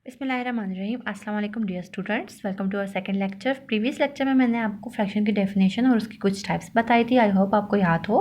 बिस्मिल्लाहिर्रहमानिर्रहीम। अस्सलाम वालेकुम dear students, welcome to our second lecture. Previous lecture में मैंने आपको फ्रैक्शन की डेफिनेशन और उसकी कुछ टाइप्स बताई थी। आई होप आपको याद हो।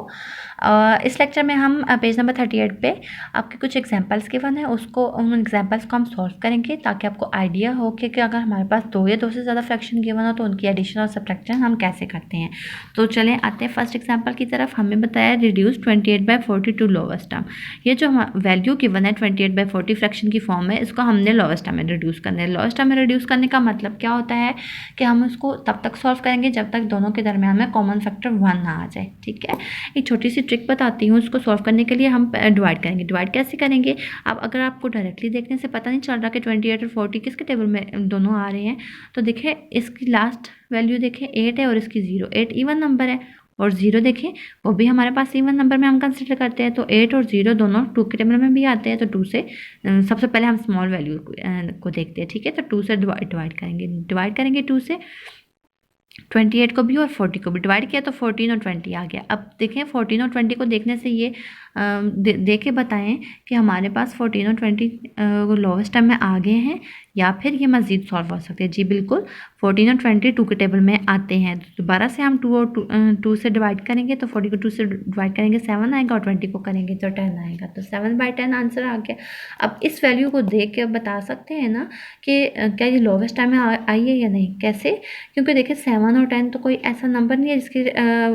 इस लेक्चर में हम पेज नंबर 38 पे आपके कुछ एग्जांपल्स गिवन है, उसको उन एग्जांपल्स को हम सॉल्व करेंगे ताकि आपको आइडिया हो कि अगर हमारे पास दो या दो से ज़्यादा फ्रैक्शन गिवन हो तो उनकी एडिशन और सब्ट्रैक्शन हम कैसे करते हैं। तो चलें आते हैं फर्स्ट एग्जाम्पल की तरफ। हमें बताया रिड्यूस 28/40 टू लोवेस्ट टर्म। ये जो वैल्यू गिवन है 28/40 फ्रैक्शन की फॉर्म में, इसको हमने लोवेस्ट टर्म में रिड्यूस करना है। लोवेस्ट टर्म में रिड्यूस करने का मतलब क्या होता है कि हम उसको तब तक सॉल्व करेंगे जब तक दोनों के दरमियान में कॉमन फैक्टर 1 ना आ जाए। ठीक है, एक छोटी सी ट्रिक बताती हूँ। उसको सॉल्व करने के लिए हम डिवाइड करेंगे। डिवाइड कैसे करेंगे? अब अगर आपको डायरेक्टली देखने से पता नहीं चल रहा कि 28 और 40 किसके टेबल में दोनों आ रहे हैं, तो देखिए इसकी लास्ट वैल्यू देखें 8 है और इसकी 0। 8 इवन नंबर है और 0 देखें वो भी हमारे पास इवन नंबर में हम कंसिडर करते हैं, तो 8 और 0 दोनों 2 के टेबल में भी आते हैं। तो 2 से सबसे पहले हम स्मॉल वैल्यू को देखते हैं। ठीक है, तो 2 से डिवाइड करेंगे 2 से 28 को भी और 40 को भी डिवाइड किया तो 14 और 20 आ गया। अब देखें 14 और 20 को देखने से ये देख के बताएं कि हमारे पास 14 और 20 लोवेस्ट टर्म में आ गए हैं या फिर ये मज़ीद सॉल्व हो सकते हैं। जी बिल्कुल, 14 और 20 2 के टेबल में आते हैं। तो दोबारा से हम 2 और 2 से डिवाइड करेंगे तो 40 को 2 से डिवाइड करेंगे 7 आएगा और 20 को करेंगे तो 10 आएगा। तो 7/10 आंसर आ गया। अब इस वैल्यू को देख के बता सकते हैं ना कि क्या ये लोवेस्ट टर्म में आई है या नहीं। कैसे? क्योंकि देखिए 7 और 10 तो कोई ऐसा नंबर नहीं है जिसके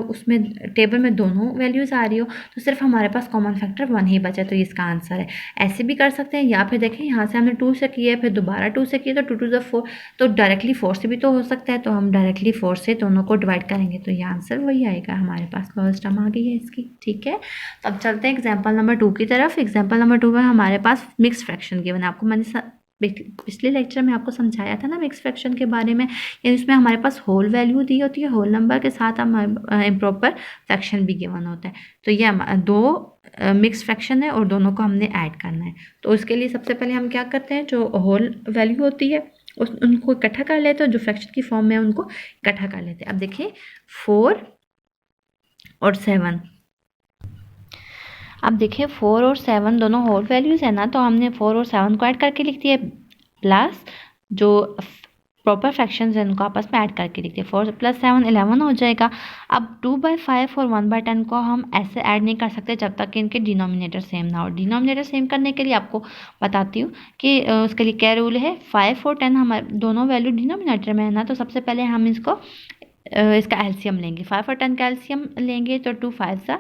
उसमें टेबल में दोनों वैल्यूज़ आ रही हो, तो सिर्फ हमारे पास कॉमन फैक्टर 1 ही बचा, तो इसका आंसर है। ऐसे भी कर सकते हैं, या फिर देखें यहाँ से हमने 2 से किया है, फिर दोबारा 2 से किया तो 2 2 4, तो डायरेक्टली 4 से भी तो हो सकता है, तो हम डायरेक्टली 4 से दोनों को डिवाइड करेंगे तो ये आंसर वही आएगा। हमारे पास लोवेस्ट टर्म आ गई है इसकी। ठीक है, तो अब चलते हैं एग्जाम्पल नंबर 2 की तरफ। एग्जाम्पल नंबर 2 में हमारे पास मिक्स फ्रैक्शन गिवन है। आपको मैंने पिछले लेक्चर में आपको समझाया था ना मिक्स फ्रैक्शन के बारे में। इसमें हमारे पास होल वैल्यू दी होती है, होल नंबर के साथ हम इम्प्रॉपर फ्रैक्शन भी गिवन होता है। तो ये दो मिक्स फ्रैक्शन है और दोनों को हमने ऐड करना है। तो उसके लिए सबसे पहले हम क्या करते हैं, जो होल वैल्यू होती है उनको इकट्ठा कर लेते हैं, जो फ्रैक्शन की फॉर्म में उनको इकट्ठा कर लेते हैं। अब देखिए 4 और 7, अब देखिए 4 और 7 दोनों होल वैल्यूज़ है ना, तो हमने 4 और 7 को ऐड करके लिख दिया, प्लस जो प्रॉपर फ्रैक्शंस हैं उनको आपस में ऐड करके लिखते हैं। 4 + 7 11 हो जाएगा। अब 2/5 और 1/10 को हम ऐसे ऐड नहीं कर सकते जब तक कि इनके डिनोमिनेटर सेम ना हो। डिनोमिनेटर सेम करने के लिए आपको बताती हूँ कि उसके लिए क्या रूल है। 5 और 10 हमारे दोनों वैल्यू डिनोमिनेटर में है ना, तो सबसे पहले हम इसका एलसीएम लेंगे। 5 और 10 का एलसीएम लेंगे तो 2 5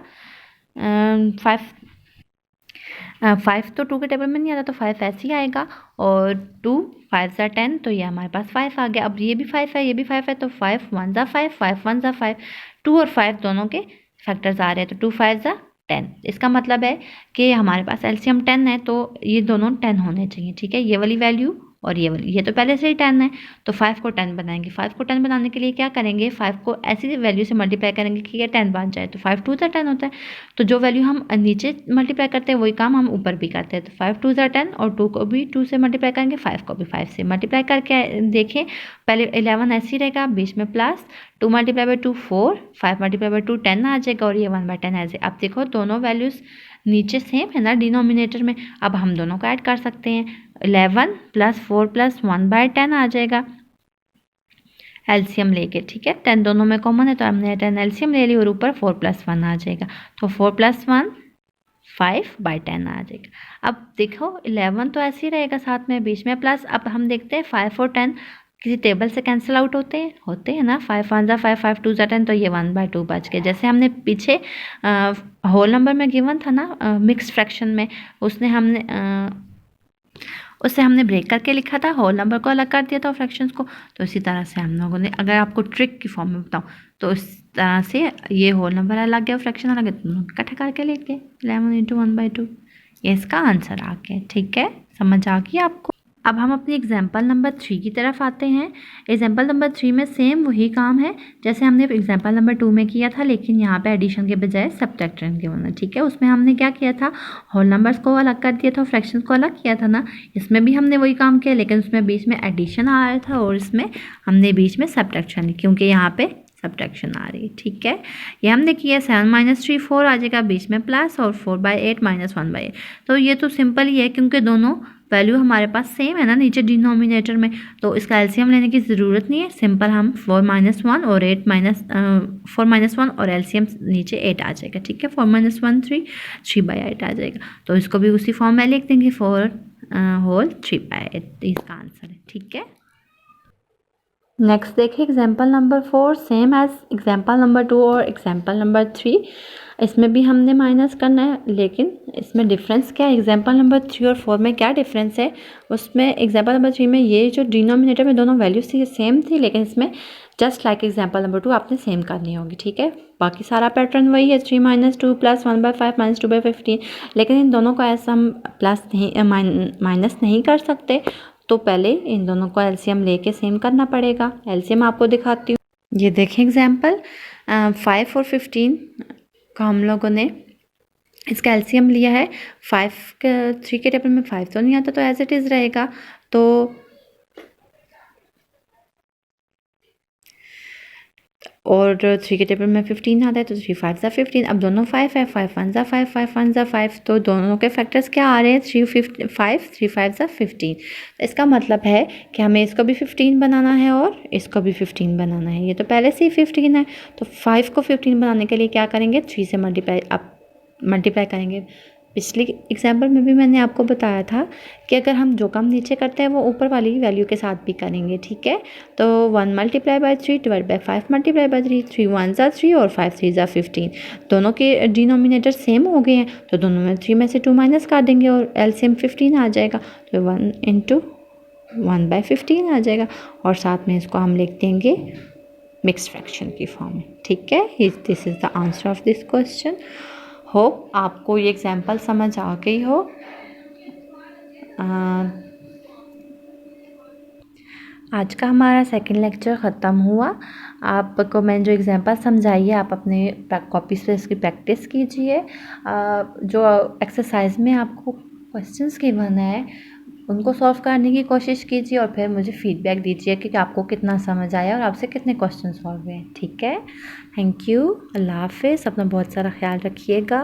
5 तो 2 के टेबल में नहीं आता, तो 5 ऐसे ही आएगा और 2 5 ज़ा 10, तो ये हमारे पास 5 आ गया। अब ये भी 5 है, ये भी 5 है, तो 5 1 ज़ा 5, 5 1 ज़ा 5, 2 और 5 दोनों के फैक्टर्स आ रहे हैं, तो 2 5 ज़ा 10। इसका मतलब है कि हमारे पास एलसीएम 10 है, तो ये दोनों 10 होने चाहिए। ठीक है, ये वाली वैल्यू और ये वाली, ये तो पहले से ही 10 है, तो 5 को 10 बनाएंगे। 5 को 10 बनाने के लिए क्या करेंगे, 5 को ऐसी वैल्यू से मल्टीप्लाई करेंगे कि ये 10 बन जाए, तो 5 2 ज़ा 10 होता है। तो जो वैल्यू हम नीचे मल्टीप्लाई करते हैं वही काम हम ऊपर भी करते हैं। तो 5 2 ज़ा 10 और 2 को भी 2 से मल्टीप्लाई करेंगे, 5 को भी 5 से मल्टीप्लाई करके देखें। पहले 11 ऐसे ही रहेगा, बीच में प्लस 2 × 2 4, 5 × 2 10 आ जाएगा और ये 1/10 ऐसे। अब देखो दोनों वैल्यूज़ नीचे सेम है ना डिनोमिनेटर में। अब हम दोनों को ऐड कर सकते हैं। 11 + 4 + 1/10 आ जाएगा एलसीएम लेके। ठीक है, 10 दोनों में कॉमन है तो हमने 10 एलसीएम ले ली और ऊपर 4 + 1 आ जाएगा, तो 4 + 1 5/10 आ जाएगा। अब देखो 11 तो ऐसे ही रहेगा साथ में, बीच में प्लस। अब हम देखते हैं 5 और 10 किसी टेबल से कैंसिल आउट होते हैं ना। 5 1 ज़ा 5, 5 2 ज़ा 10, तो ये 1/2 बच गए। जैसे हमने पीछे होल नंबर में गिवन था ना मिक्स फ्रैक्शन में, उससे हमने ब्रेक करके लिखा था, होल नंबर को अलग कर दिया था फ्रैक्शंस को। तो इसी तरह से हम लोगों ने, अगर आपको ट्रिक की फॉर्म में बताऊँ तो इस तरह से ये होल नंबर अलग है और फ्रैक्शन अलग है, तो इकट्ठा करके लिख गए 11 × 1/2। ये इसका आंसर आ गया। ठीक है, समझ आ गई आपको। अब हम अपनी एग्जाम्पल नंबर 3 की तरफ आते हैं। एग्जाम्पल नंबर 3 में सेम वही काम है जैसे हमने एग्जाम्पल नंबर 2 में किया था, लेकिन यहाँ पे एडिशन के बजाय सब्ट्रैक्शन गिवन है। ठीक है, उसमें हमने क्या किया था, होल नंबर्स को अलग कर दिया था, फ्रैक्शंस को अलग किया था ना। इसमें भी हमने वही काम किया, लेकिन उसमें बीच में एडिशन आ रहा था और इसमें हमने बीच में सब्ट्रैक्शन, क्योंकि यहाँ पे सब्ट्रैक्शन आ रही है। ठीक है, ये हमने किया 7 - 3 4 आ जाएगा, बीच में प्लस और 4/8 - 1/8। तो ये तो सिंपल ही है क्योंकि दोनों वैल्यू हमारे पास सेम है ना नीचे डिनोमिनेटर में, तो इसका एलसीएम लेने की ज़रूरत नहीं है। सिंपल हम 4 - 1 और 4 - 1 और एलसीएम नीचे 8 आ जाएगा। ठीक है, 4 - 1 3, 3/8 आ जाएगा। तो इसको भी उसी फॉर्म में लिख देंगे, 4 होल 3/8 इसका आंसर है। ठीक है, नेक्स्ट देखिए example number 4, same as example number 2 और एग्जाम्पल नंबर 3। इसमें भी हमने माइनस करना है, लेकिन इसमें डिफरेंस क्या है, एग्जाम्पल नंबर 3 और 4 में क्या डिफरेंस है। उसमें एग्जाम्पल नंबर 3 में ये जो डिनोमिनेटर में दोनों वैल्यूज थी सेम थी, लेकिन इसमें जस्ट लाइक एग्जाम्पल नंबर 2 आपने सेम करनी होगी। ठीक है, बाकी सारा पैटर्न वही है, 3 - 2 + 1/5 - 2/15, लेकिन इन दोनों को ऐसा हम प्लस नहीं माइनस नहीं कर सकते, तो पहले इन दोनों को एलसीएम लेके सेम करना पड़ेगा। एलसीएम आपको दिखाती हूँ, ये देखें एग्जाम्पल 5 और 15 का हम लोगों ने इसका एलसीएम लिया है। 3 के टेबल में 5 तो नहीं आता, तो एज इट इज़ रहेगा। तो और 3 के टेबल में 15 आता है, तो 3 × 5 = 15। अब दोनों 5 है, 5 × 1 = 5, 5 × 1 = 5, तो दोनों के फैक्टर्स क्या आ रहे हैं, 3 5, 3 5 = 15। इसका मतलब है कि हमें इसको भी 15 बनाना है और इसको भी 15 बनाना है। ये तो पहले से ही 15 है, तो 5 को 15 बनाने के लिए क्या करेंगे, 3 से मल्टीप्लाई करेंगे। पिछली एग्जाम्पल में भी मैंने आपको बताया था कि अगर हम जो काम नीचे करते हैं वो ऊपर वाली वैल्यू के साथ भी करेंगे। ठीक है, तो 1 × 3 / 5 × 3 3 1 = 3 और 5 3 = 15। दोनों के डिनोमिनेटर सेम हो गए हैं, तो दोनों में 3 में से 2 माइनस कर देंगे और एलसीएम 15 आ जाएगा। तो 1 × 1/15 आ जाएगा, और साथ में इसको हम लिख देंगे मिक्स्ड फ्रैक्शन की फॉर्म में। ठीक है, this is the answer of this question. Hope आपको ये एग्जाम्पल समझ आ गई हो। आज का हमारा सेकंड लेक्चर ख़त्म हुआ। आपको मैंने जो एग्जाम्पल समझाई है, आप अपने कॉपी से इसकी प्रैक्टिस कीजिए। जो एक्सरसाइज में आपको क्वेश्चंस गिवन है उनको सॉल्व करने की कोशिश कीजिए, और फिर मुझे फीडबैक दीजिए कि आपको कितना समझ आया और आपसे कितने क्वेश्चन सॉल्व हुए। ठीक है, थैंक यू, अल्लाह हाफिज़, अपना बहुत सारा ख्याल रखिएगा।